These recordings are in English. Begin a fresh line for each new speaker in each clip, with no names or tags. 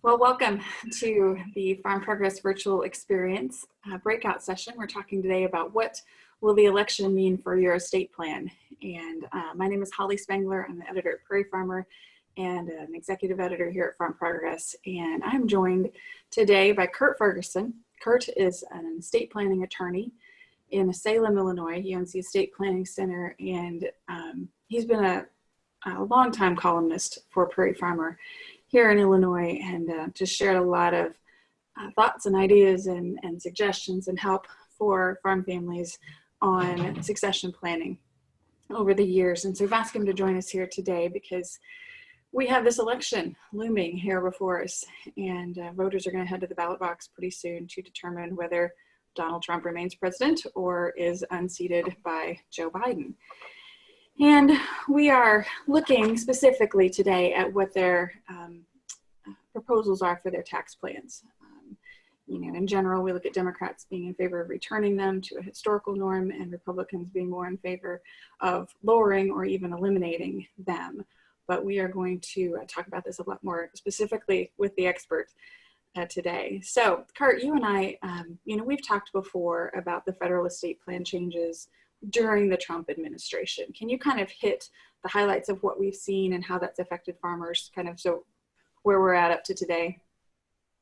Well, welcome to the Farm Progress Virtual Experience breakout session. We're talking today about what will the election mean for your estate plan. And my name is Holly Spangler. I'm the editor at Prairie Farmer and an executive editor here at Farm Progress. And I'm joined today by Curt Ferguson. Curt is an estate planning attorney in Salem, Illinois. He owns the Estate Planning Center, and he's been a longtime columnist for Prairie Farmer here in Illinois, and just shared a lot of thoughts and ideas and suggestions and help for farm families on succession planning over the years. And so I've asked him to join us here today because we have this election looming here before us, and voters are going to head to the ballot box pretty soon to determine whether Donald Trump remains president or is unseated by Joe Biden. And we are looking specifically today at what their proposals are for their tax plans. In general, we look at Democrats being in favor of returning them to a historical norm and Republicans being more in favor of lowering or even eliminating them. But we are going to talk about this a lot more specifically with the expert today. So, Curt, you and I, we've talked before about the federal estate plan changes during the Trump administration. Can you kind of hit the highlights of what we've seen and how that's affected farmers, kind of so where we're at up to today?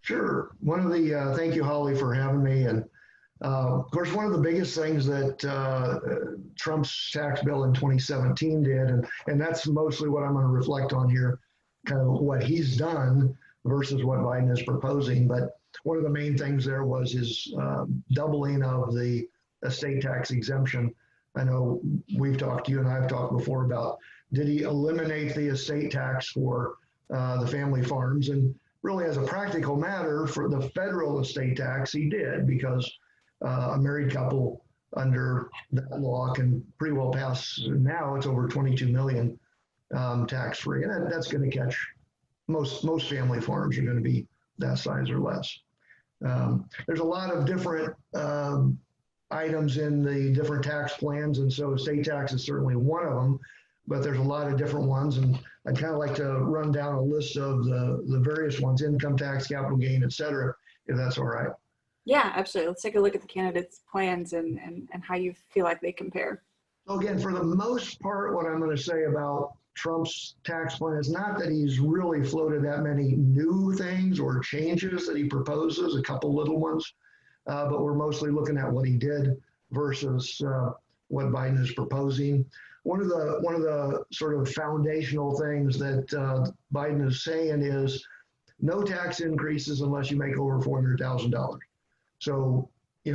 Sure. One of the, thank you, Holly, for having me. And of course, one of the biggest things that Trump's tax bill in 2017 did, and that's mostly what I'm going to reflect on here, kind of what he's done versus what Biden is proposing. But one of the main things there was his doubling of the estate tax exemption. I know you and I have talked before about, did he eliminate the estate tax for the family farms? And really, as a practical matter, for the federal estate tax, he did, because a married couple under that law can pretty well pass, now it's over 22 million tax-free. And that's going to catch, most family farms are going to be that size or less. There's a lot of different items in the different tax plans, and so estate tax is certainly one of them, but there's a lot of different ones, and I'd kind of like to run down a list of the various ones: income tax, capital gain, et cetera, if that's all right.
Yeah, absolutely. Let's take a look at the candidates' plans and how you feel like they compare.
So again, for the most part, what I'm going to say about Trump's tax plan is not that he's really floated that many new things or changes that he proposes, a couple little ones, but we're mostly looking at what he did versus what Biden is proposing. One of the sort of foundational things that Biden is saying is no tax increases unless you make over $400,000. So,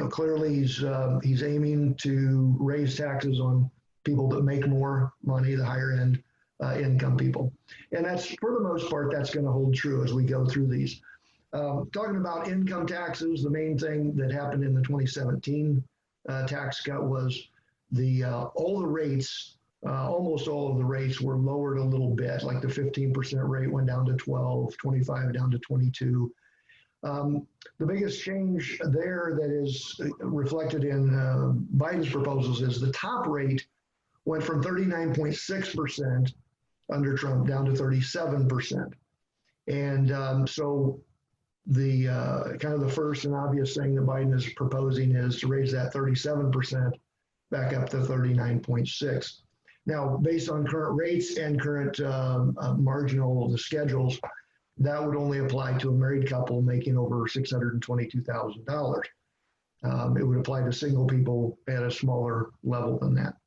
clearly he's aiming to raise taxes on people that make more money, the higher end income people. And that's, for the most part, that's going to hold true as we go through these. Talking about income taxes, the main thing that happened in the 2017 tax cut was all the rates, almost all of the rates were lowered a little bit, like the 15% rate went down to 12, 25 down to 22. The biggest change there that is reflected in Biden's proposals is the top rate went from 39.6% under Trump down to 37%. And so the kind of the first and obvious thing that Biden is proposing is to raise that 37% back up to 39.6. Now, based on current rates and current the schedules, that would only apply to a married couple making over $622,000. It would apply to single people at a smaller level than that.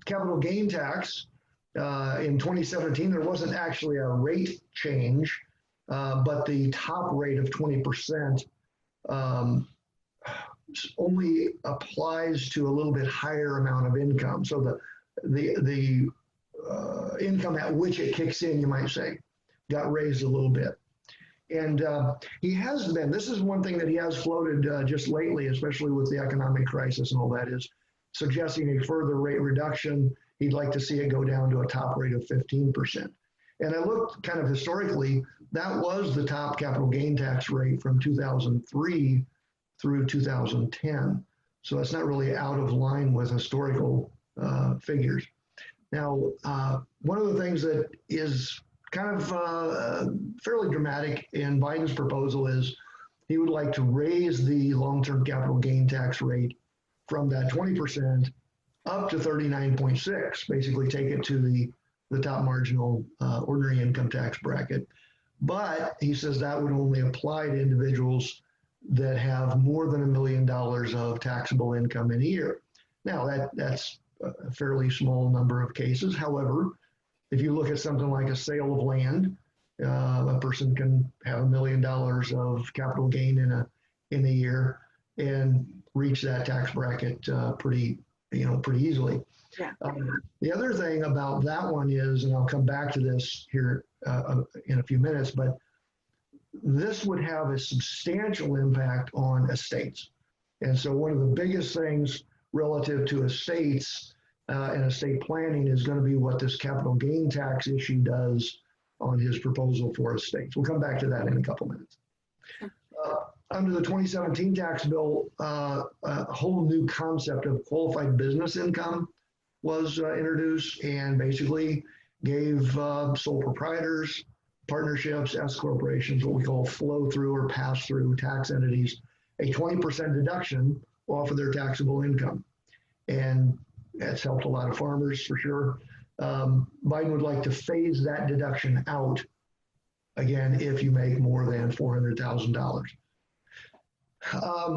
Capital gain tax, in 2017, there wasn't actually a rate change, but the top rate of 20% only applies to a little bit higher amount of income. So the income at which it kicks in, you might say, got raised a little bit. And he has been, this is one thing that he has floated just lately, especially with the economic crisis and all that, is suggesting a further rate reduction. He'd like to see it go down to a top rate of 15%. And I looked kind of historically, that was the top capital gain tax rate from 2003 through 2010. So it's not really out of line with historical figures. Now, one of the things that is kind of fairly dramatic. And Biden's proposal is he would like to raise the long-term capital gain tax rate from that 20% up to 39.6, basically take it to the top marginal ordinary income tax bracket. But he says that would only apply to individuals that have more than $1 million of taxable income in a year. Now, that's a fairly small number of cases. However, if you look at something like a sale of land, a person can have $1 million of capital gain in a year and reach that tax bracket pretty easily.
Yeah.
The other thing about that one is, and I'll come back to this here in a few minutes, but this would have a substantial impact on estates. And so one of the biggest things relative to estates and estate planning is going to be what this capital gain tax issue does on his proposal for estates. We'll come back to that in a couple minutes. Under the 2017 tax bill, a whole new concept of qualified business income was introduced and basically gave sole proprietors, partnerships, S corporations, what we call flow-through or pass-through tax entities, a 20% deduction off of their taxable income. And that's helped a lot of farmers for sure. Biden would like to phase that deduction out, again, if you make more than $400,000.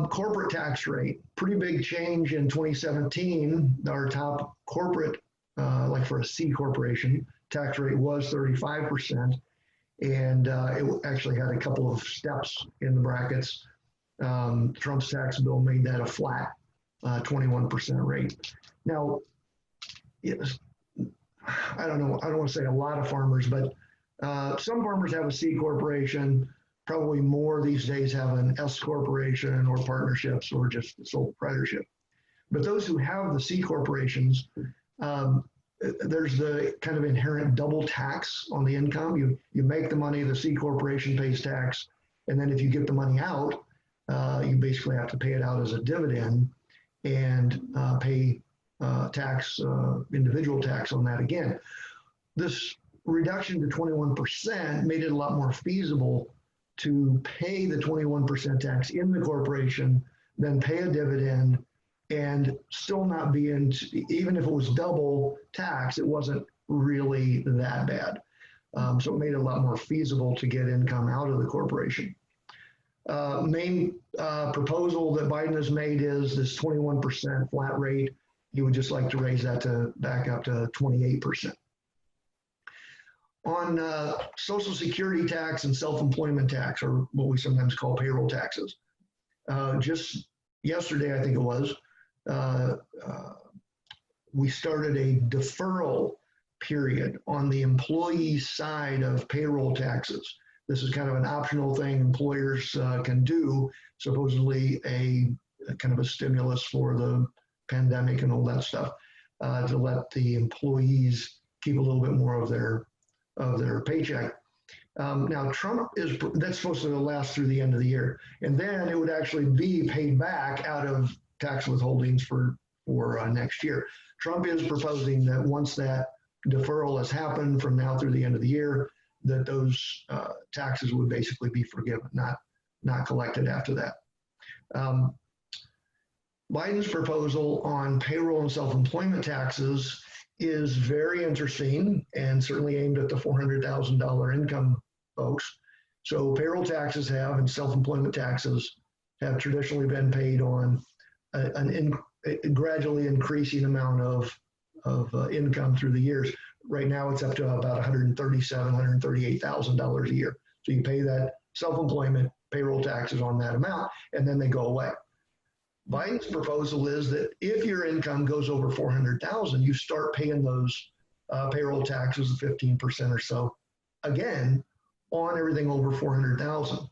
Corporate tax rate, pretty big change in 2017. Our top corporate, like for a C corporation, tax rate was 35%. And it actually had a couple of steps in the brackets. Trump's tax bill made that a flat 21% rate. Now, I don't know, I don't want to say a lot of farmers, but some farmers have a C corporation. Probably more these days have an S corporation or partnerships or just sole proprietorship. But those who have the C corporations, there's the kind of inherent double tax on the income. You make the money, the C corporation pays tax, and then if you get the money out, you basically have to pay it out as a dividend and pay tax, individual tax on that again. This reduction to 21% made it a lot more feasible to pay the 21% tax in the corporation, then pay a dividend, and still not be in, even if it was double tax, it wasn't really that bad. So it made it a lot more feasible to get income out of the corporation. Main proposal that Biden has made is this 21% flat rate. He would just like to raise that to back up to 28%. On Social Security tax and self-employment tax, or what we sometimes call payroll taxes. Just yesterday, I think it was, we started a deferral period on the employee side of payroll taxes. This is kind of an optional thing employers can do, supposedly a kind of a stimulus for the pandemic and all that stuff, to let the employees keep a little bit more of their paycheck. Now, Trump that's supposed to last through the end of the year, and then it would actually be paid back out of tax withholdings for next year. Trump is proposing that once that deferral has happened from now through the end of the year, that those taxes would basically be forgiven, not collected after that. Biden's proposal on payroll and self-employment taxes is very interesting and certainly aimed at the $400,000 income folks. So payroll taxes have and self-employment taxes have traditionally been paid on a gradually increasing amount of income through the years. Right now, it's up to about $137,000, $138,000 a year. So you pay that self-employment payroll taxes on that amount, and then they go away. Biden's proposal is that if your income goes over $400,000, you start paying those payroll taxes of 15% or so again on everything over $400,000.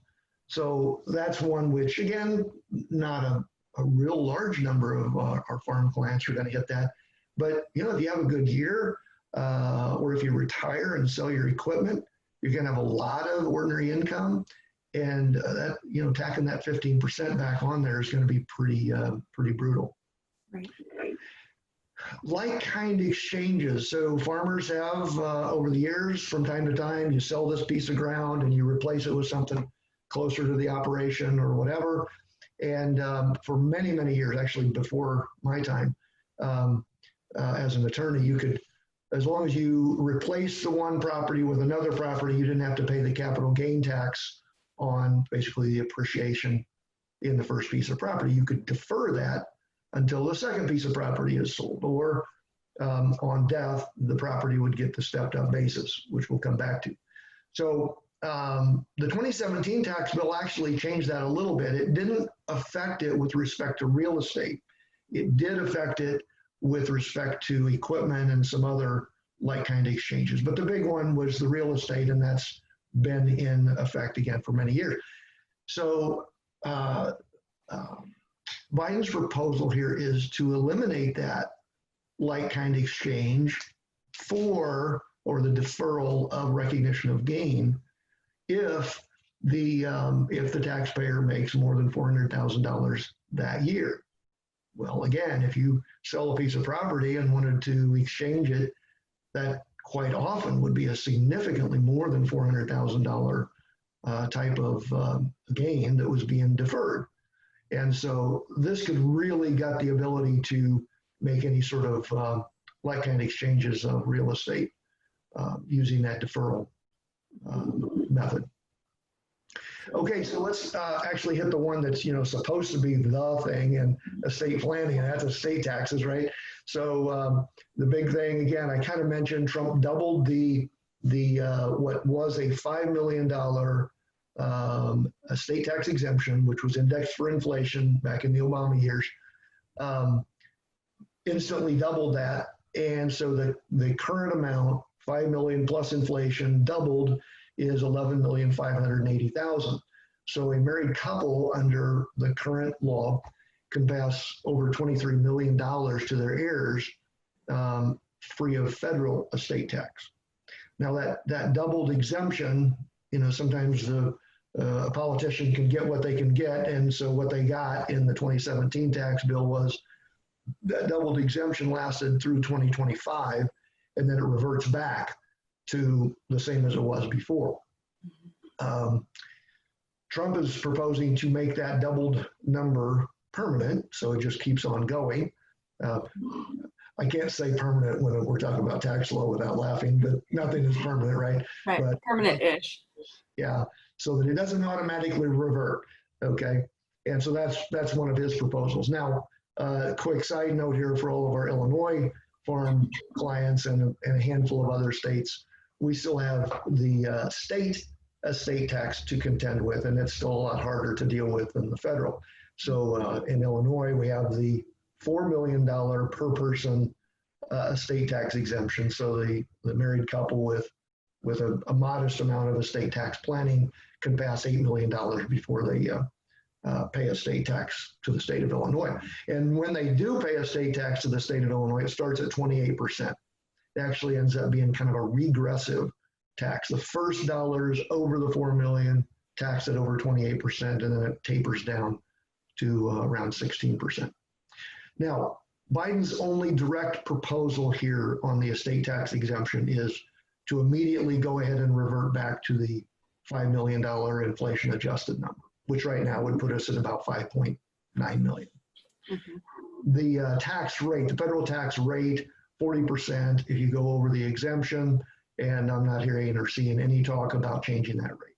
So that's one which, again, not a real large number of our farm clients are going to hit that. But if you have a good year, or if you retire and sell your equipment, you're going to have a lot of ordinary income. And that, tacking that 15% back on there is going to be pretty brutal.
Right.
like-kind exchanges. So farmers have, over the years, from time to time, you sell this piece of ground and you replace it with something closer to the operation or whatever. And for many, many years, actually before my time as an attorney, you could, as long as you replace the one property with another property, you didn't have to pay the capital gain tax on basically the appreciation in the first piece of property. You could defer that until the second piece of property is sold, or on death, the property would get the stepped up basis, which we'll come back to. So the 2017 tax bill actually changed that a little bit. It didn't affect it with respect to real estate. It did affect it with respect to equipment and some other like-kind exchanges. But the big one was the real estate, and that's been in effect again for many years. So Biden's proposal here is to eliminate that like-kind exchange for, or the deferral of recognition of gain if the taxpayer makes more than $400,000 that year. Well, again, if you sell a piece of property and wanted to exchange it, that quite often would be a significantly more than $400,000 type of gain that was being deferred. And so this could really gut the ability to make any sort of like-kind exchanges of real estate using that deferral method. Okay, so let's actually hit the one that's supposed to be the thing in estate planning, and that's estate taxes, right? So the big thing, again, I kind of mentioned Trump doubled the what was a $5 million estate tax exemption, which was indexed for inflation back in the Obama years, instantly doubled that. And so the current amount, 5 million plus inflation, doubled, is 11,580,000. So a married couple under the current law can pass over $23 million to their heirs free of federal estate tax. Now that doubled exemption, sometimes a politician can get what they can get. And so what they got in the 2017 tax bill was that doubled exemption lasted through 2025, and then it reverts back to the same as it was before. Trump is proposing to make that doubled number permanent, so it just keeps on going. I can't say permanent when we're talking about tax law without laughing, but nothing is permanent, right?
Right, but permanent-ish.
Yeah, so that it doesn't automatically revert, okay? And so that's one of his proposals. Now, quick side note here for all of our Illinois farm clients and a handful of other states, we still have the state estate tax to contend with, and it's still a lot harder to deal with than the federal. So in Illinois, we have the $4 million per person estate tax exemption. So the married couple with a modest amount of estate tax planning can pass $8 million before they pay estate tax to the state of Illinois. And when they do pay estate tax to the state of Illinois, it starts at 28%. It actually ends up being kind of a regressive tax. The first dollars over the 4 million taxed at over 28%, and then it tapers down to around 16%. Now, Biden's only direct proposal here on the estate tax exemption is to immediately go ahead and revert back to the $5 million inflation adjusted number, which right now would put us at about 5.9 million. Mm-hmm. The tax rate, the federal tax rate, 40% if you go over the exemption, and I'm not hearing or seeing any talk about changing that rate.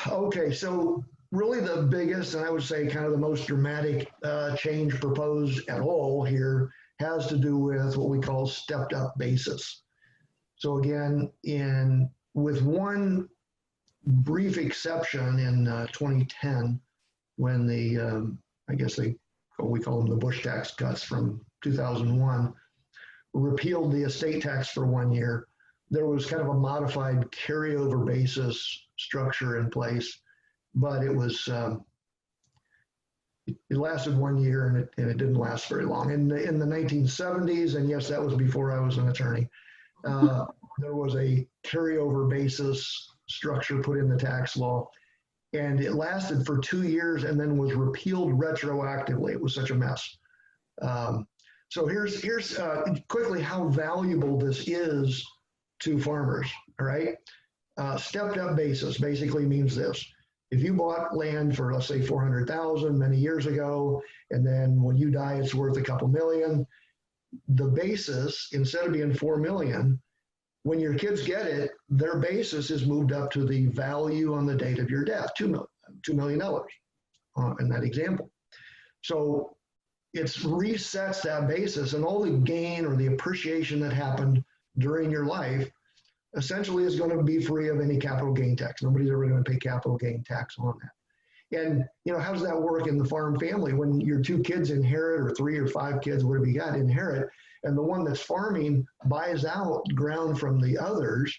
Okay, so really the biggest, and I would say kind of the most dramatic change proposed at all here has to do with what we call stepped up basis. So again, with one brief exception in 2010, when we call them the Bush tax cuts from 2001, repealed the estate tax for 1 year, there was kind of a modified carryover basis structure in place, but it was it lasted 1 year and it didn't last very long. In the 1970s, and yes, that was before I was an attorney, there was a carryover basis structure put in the tax law, and it lasted for 2 years and then was repealed retroactively. It was such a mess. So here's quickly how valuable this is to farmers, all right? Stepped up basis basically means this. If you bought land for, let's say, 400,000 many years ago, and then when you die, it's worth a couple million, the basis, instead of being 4 million, when your kids get it, their basis is moved up to the value on the date of your death, $2 million in that example. So it resets that basis, and all the gain or the appreciation that happened during your life essentially is going to be free of any capital gain tax. Nobody's ever going to pay capital gain tax on that. And, how does that work in the farm family? When your 2 kids inherit, or 3 or 5 kids, whatever you got, inherit, and the one that's farming buys out ground from the others,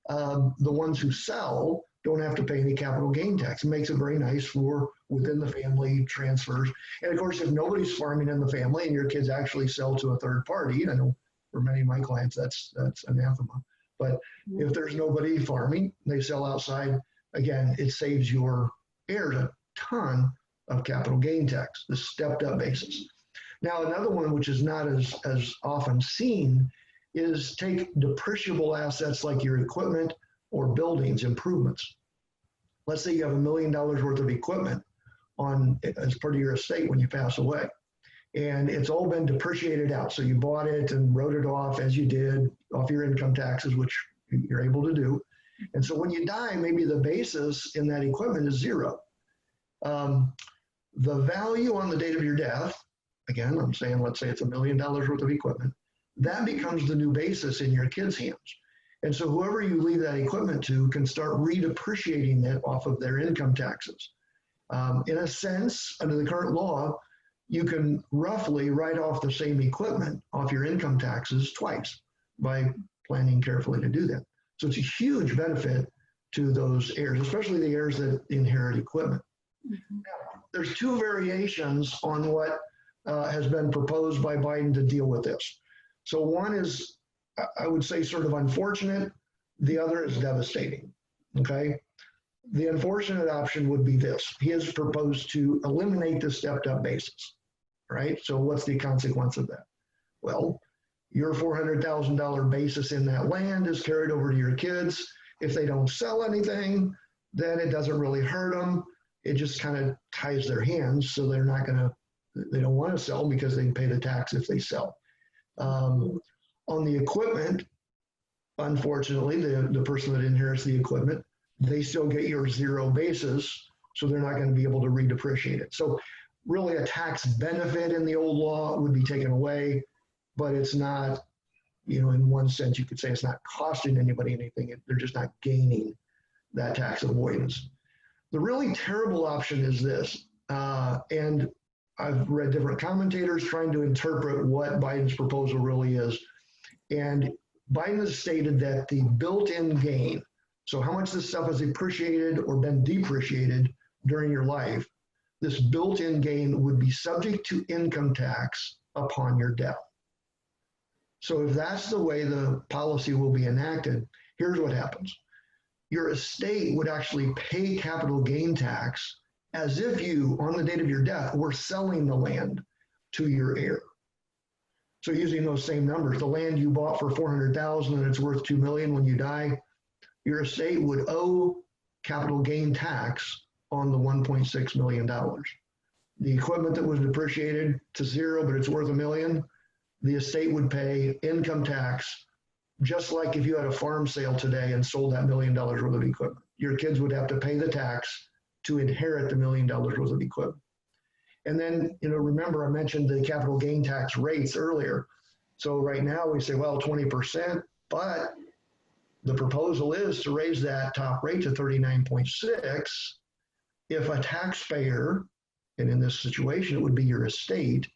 the ones who sell don't have to pay any capital gain tax. It makes it very nice for within the family transfers. And of course, if nobody's farming in the family and your kids actually sell to a third party, I know for many of my clients, that's anathema. But if there's nobody farming, they sell outside, again, it saves your heirs a ton of capital gain tax, the stepped up basis. Now, another one, which is not as often seen, is take depreciable assets like your equipment or buildings improvements. Let's say you have $1 million worth of equipment as part of your estate when you pass away, and it's all been depreciated out. So you bought it and wrote it off as you did off your income taxes, which you're able to do. And so when you die, maybe the basis in that equipment is zero. The value on the date of your death, again, I'm saying, let's say it's $1 million worth of equipment, that becomes the new basis in your kids' hands. And so whoever you leave that equipment to can start redepreciating it off of their income taxes. In a sense, under the current law, you can roughly write off the same equipment off your income taxes twice by planning carefully to do that. So it's a huge benefit to those heirs, especially the heirs that inherit equipment. Mm-hmm. Now, there's 2 variations on what has been proposed by Biden to deal with this. So one is, I would say, sort of unfortunate. The other is devastating, okay? The unfortunate option would be this. He has proposed to eliminate the stepped up basis, right? So what's the consequence of that? Well, your $400,000 basis in that land is carried over to your kids. If they don't sell anything, then it doesn't really hurt them. It just kind of ties their hands, so they don't want to sell because they can pay the tax if they sell. On the equipment, unfortunately, the person that inherits the equipment, they still get your zero basis, so they're not going to be able to redepreciate it. So really a tax benefit in the old law would be taken away, but it's not, in one sense, you could say it's not costing anybody anything. They're just not gaining that tax avoidance. The really terrible option is this, and I've read different commentators trying to interpret what Biden's proposal really is. And Biden has stated that the built-in gain, so how much this stuff has appreciated or been depreciated during your life, this built-in gain would be subject to income tax upon your death. So if that's the way the policy will be enacted, here's what happens. Your estate would actually pay capital gain tax as if you, on the date of your death, were selling the land to your heir. So using those same numbers, the land you bought for $400,000 and it's worth $2 million when you die, your estate would owe capital gain tax on the $1.6 million. The equipment that was depreciated to zero, but it's worth $1 million, the estate would pay income tax, just like if you had a farm sale today and sold that $1 million worth of equipment. Your kids would have to pay the tax to inherit the $1 million worth of equipment. And then, remember I mentioned the capital gain tax rates earlier. So right now we say, well, 20%, but the proposal is to raise that top rate to 39.6 if a taxpayer, and in this situation it would be your estate,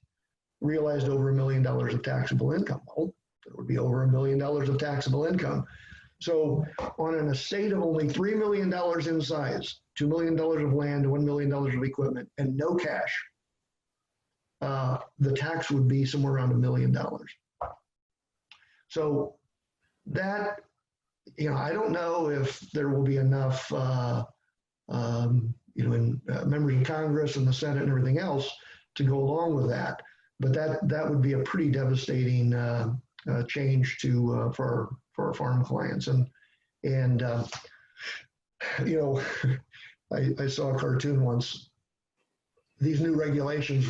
realized over $1 million of taxable income. Well, it would be over $1 million of taxable income. So on an estate of only $3 million in size, $2 million of land, $1 million of equipment, and no cash, the tax would be somewhere around $1 million. So that, I don't know if there will be enough, members of Congress and the Senate and everything else to go along with that. but that would be a pretty devastating change for our farm clients. And I saw a cartoon once. These new regulations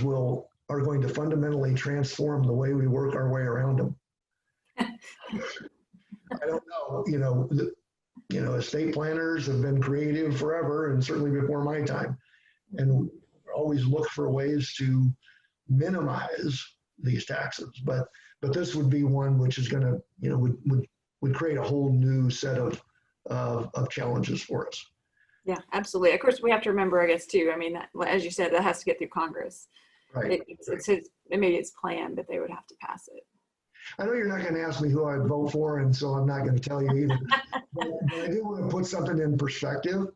are going to fundamentally transform the way we work our way around them. I don't know. Estate planners have been creative forever, and certainly before my time, and always look for ways to minimize these taxes. But this would be one which is going to, would create a whole new set of challenges for us.
Yeah, absolutely. Of course, we have to remember, I guess, too. I mean, as you said, that has to get through Congress.
Right.
Maybe it's planned, but they would have to pass it.
I know you're not going to ask me who I'd vote for, and so I'm not going to tell you either. but I do want to put something in perspective.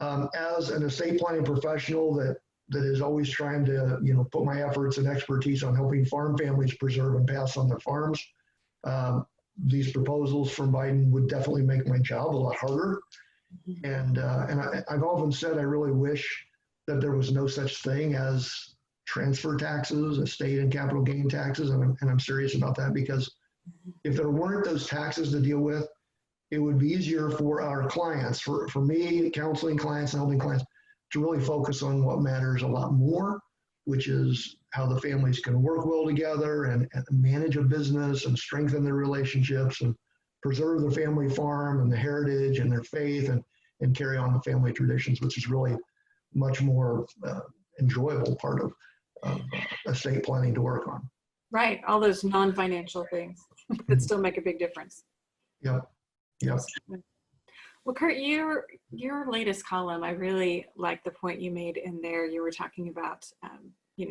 As an estate planning professional that is always trying to, put my efforts and expertise on helping farm families preserve and pass on their farms, these proposals from Biden would definitely make my job a lot harder. And I've often said I really wish that there was no such thing as transfer taxes, estate and capital gain taxes, and I'm serious about that, because if there weren't those taxes to deal with, it would be easier for our clients, for me, counseling clients and helping clients, to really focus on what matters a lot more, which is how the families can work well together and manage a business and strengthen their relationships and preserve the family farm and the heritage and their faith and carry on the family traditions, which is really much more enjoyable part of estate planning to work on.
Right. All those non-financial things that still make a big difference.
Yep.
Well, Curt, your latest column, I really like the point you made in there. You were talking about,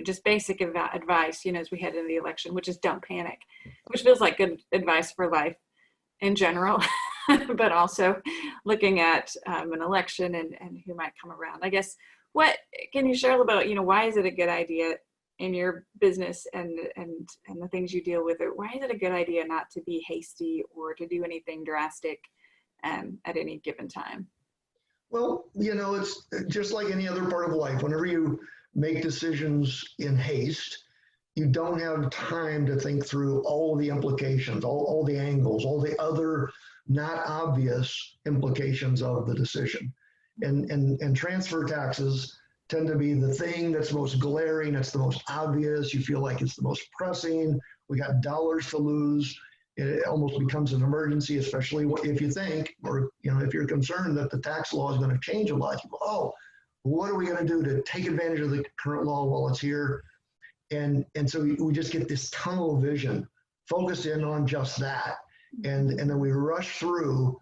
just basic advice, as we head into the election, which is don't panic, which feels like good advice for life in general, but also looking at an election and who might come around. I guess, what can you share about, why is it a good idea in your business and the things you deal with it? Why is it a good idea not to be hasty or to do anything drastic at any given time?
Well, it's just like any other part of life. Whenever you make decisions in haste, you don't have time to think through all the implications, all the angles, all the other not obvious implications of the decision. And transfer taxes tend to be the thing that's most glaring, it's the most obvious, you feel like it's the most pressing, we got dollars to lose. It almost becomes an emergency, especially if you think, or if you're concerned that the tax law is going to change a lot. You go, oh, what are we going to do to take advantage of the current law while it's here? And so we just get this tunnel vision, focus in on just that, and then we rush through,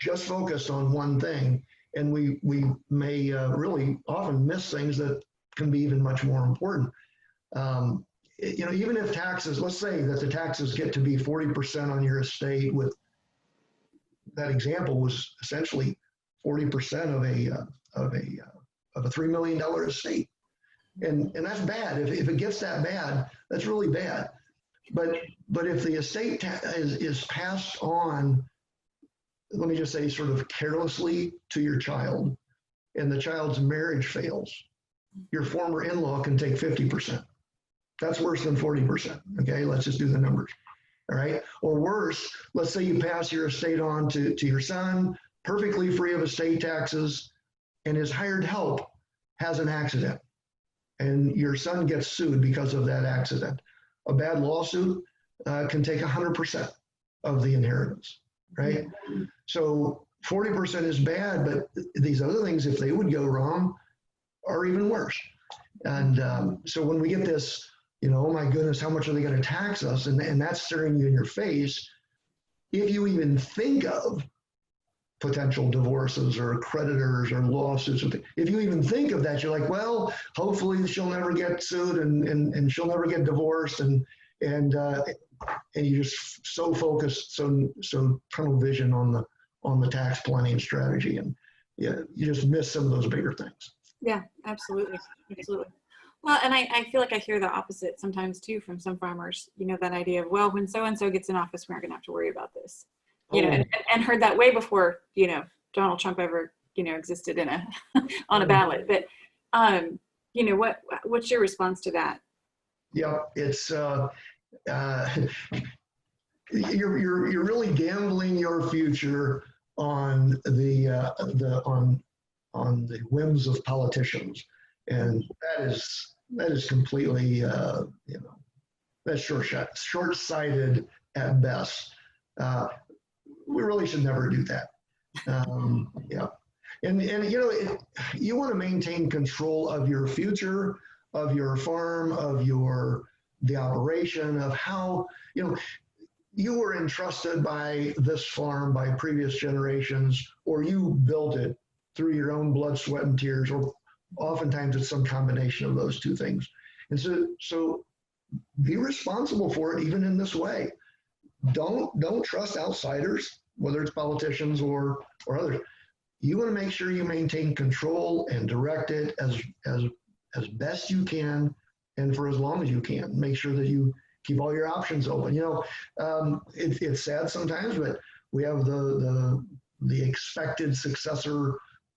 just focused on one thing, and we may really often miss things that can be even much more important. Even if taxes, let's say that the taxes get to be 40% on your estate, with that example was essentially 40% of a $3 million estate. And that's bad. If it gets that bad, that's really bad. But if the estate is passed on, let me just say, sort of carelessly to your child, and the child's marriage fails, your former in-law can take 50%. That's worse than 40%. Okay, let's just do the numbers. All right. Or worse, let's say you pass your estate on to your son, perfectly free of estate taxes, and his hired help has an accident, and your son gets sued because of that accident. A bad lawsuit can take 100% of the inheritance, right? So 40% is bad, but these other things, if they would go wrong, are even worse. And so when we get this, oh my goodness, how much are they going to tax us? And that's staring you in your face. If you even think of potential divorces or creditors or lawsuits, if you even think of that, you're like, well, hopefully she'll never get sued and she'll never get divorced. And you just so focused, so tunnel vision on the tax planning strategy. And you just miss some of those bigger things.
Yeah, absolutely. Well, and I feel like I hear the opposite sometimes too from some farmers, that idea of, well, when so-and-so gets in office, we aren't gonna have to worry about this, and heard that way before, Donald Trump ever, existed in on a ballot. But, what's your response to that?
Yeah, it's you're really gambling your future on on the whims of politicians, and that is completely that's short-sighted at best. We really should never do that. Yeah, and you want to maintain control of your future, of your farm, of the operation, of how you were entrusted by this farm by previous generations, or you built it through your own blood, sweat, and tears, or oftentimes it's some combination of those two things. And so be responsible for it, even in this way. Don't trust outsiders, whether it's politicians or others. You want to make sure you maintain control and direct it as best you can, and for as long as you can. Make sure that you keep all your options open. It's sad sometimes, but we have the expected successor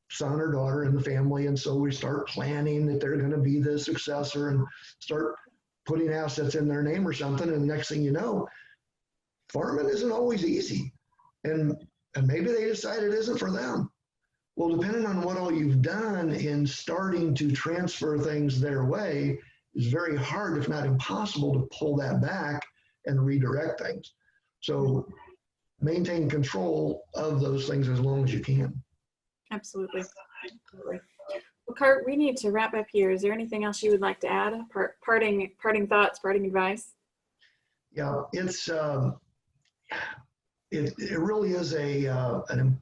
son or daughter in the family, and so we start planning that they're going to be the successor and start putting assets in their name or something. And the next thing you know, farming isn't always easy, and maybe they decide it isn't for them. Well, depending on what all you've done in starting to transfer things their way, is very hard, if not impossible, to pull that back and redirect things. So maintain control of those things as long as you can.
Absolutely. Absolutely. Well, Curt, we need to wrap up here. Is there anything else you would like to add? Parting thoughts, parting advice?
Yeah, it's it really is an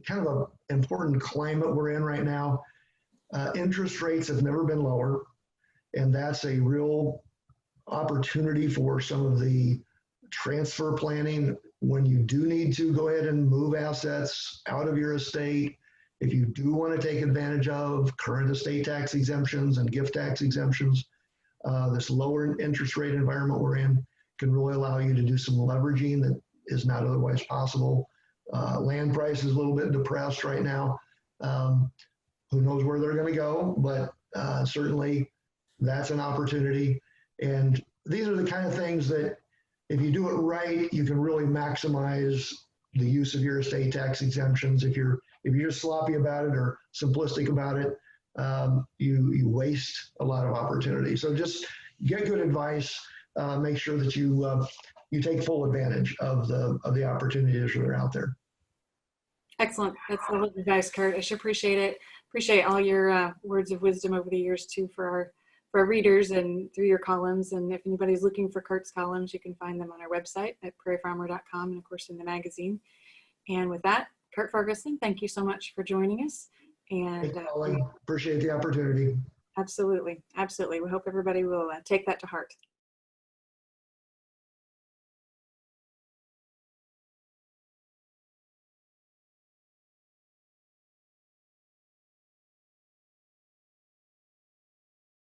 kind of an important climate we're in right now. Interest rates have never been lower, and that's a real opportunity for some of the transfer planning when you do need to go ahead and move assets out of your estate. If you do want to take advantage of current estate tax exemptions and gift tax exemptions, this lower interest rate environment we're in can really allow you to do some leveraging that is not otherwise possible. Land price is a little bit depressed right now. Who knows where they're going to go, but certainly that's an opportunity. And these are the kind of things that if you do it right, you can really maximize the use of your estate tax exemptions. If you're just sloppy about it or simplistic about it, you waste a lot of opportunity. So just get good advice. Make sure that you take full advantage of the opportunities that are out there.
Excellent. That's lovely advice, Curt. I sure appreciate it. Appreciate all your words of wisdom over the years too for our readers and through your columns. And if anybody's looking for Curt's columns, you can find them on our website at prairiefarmer.com and of course in the magazine. And with that, Curt Ferguson, thank you so much for joining us. And
Appreciate the opportunity.
Absolutely. Absolutely. We hope everybody will take that to heart.